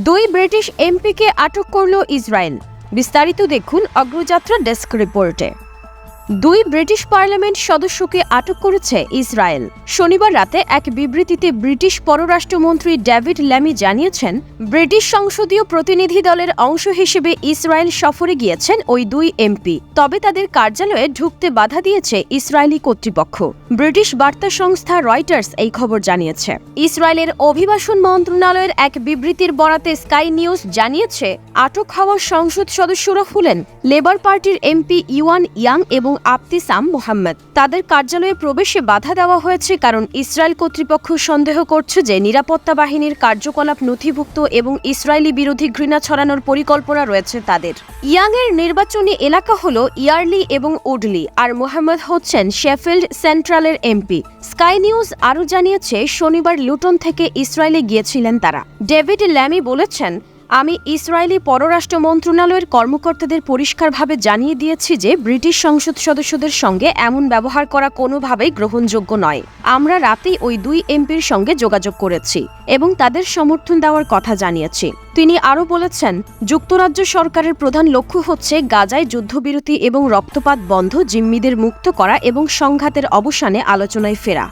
দুই ব্রিটিশ এমপিকে আটক করল ইসরায়েল। বিস্তারিত দেখুন অগ্রযাত্রা ডেস্ক রিপোর্টে। দুই ব্রিটিশ পার্লামেন্ট সদস্যকে আটক করেছে ইসরায়েল। শনিবার রাতে এক বিবৃতিতে ব্রিটিশ পররাষ্ট্রমন্ত্রী ডেভিড ল্যামি জানিয়েছেন, ব্রিটিশ সংসদীয় প্রতিনিধি দলের অংশ হিসেবে ইসরায়েল সফরে গিয়েছেন ওই দুই এমপি। তবে তাদের কার্যালয়ে ঢুকতে বাধা দিয়েছে ইসরায়েলি কর্তৃপক্ষ। ব্রিটিশ বার্তা সংস্থা রয়টার্স এই খবর জানিয়েছে। ইসরায়েলের অভিবাসন মন্ত্রণালয়ের এক বিবৃতির বরাতে স্কাই নিউজ জানিয়েছে, আটক হওয়া সংসদ সদস্যরা হলেন লেবার পার্টির এমপি ইওয়ান ইয়াং এবং আবতিসাম মোহাম্মদ। তাদের কার্যালয়ে প্রবেশে বাধা দেওয়া হয়েছে কারণ ইসরায়েল কর্তৃপক্ষ সন্দেহ করছে যে নিরাপত্তা বাহিনীর কার্যকলাপ নথিভুক্ত এবং ইসরায়েলি বিরোধী ঘৃণা ছড়ানোর পরিকল্পনা রয়েছে তাদের। ইয়াংয়ের নির্বাচনী এলাকা হল ইয়ারলি এবং উডলি, আর মোহাম্মদ হচ্ছেন শেফিল্ড সেন্ট্রালের এমপি। স্কাই নিউজ আরও জানিয়েছে, শনিবার লুটন থেকে ইসরায়েলে গিয়েছিলেন তারা। ডেভিড ল্যামি বলেছেন, আমি ইসরায়েলি পররাষ্ট্র মন্ত্রণালয়ের কর্মকর্তাদের পরিষ্কারভাবে জানিয়ে দিয়েছি যে ব্রিটিশ সংসদ সদস্যদের সঙ্গে এমন ব্যবহার করা কোনোভাবেই গ্রহণযোগ্য নয়। আমরা রাতেই ওই দুই এমপির সঙ্গে যোগাযোগ করেছি এবং তাদের সমর্থন দেওয়ার কথা জানিয়েছি। তিনি আরও বলেছেন, যুক্তরাজ্য সরকারের প্রধান লক্ষ্য হচ্ছে গাজায় যুদ্ধবিরতি এবং রক্তপাত বন্ধ, জিম্মিদের মুক্ত করা এবং সংঘাতের অবসানে আলোচনায় ফেরা।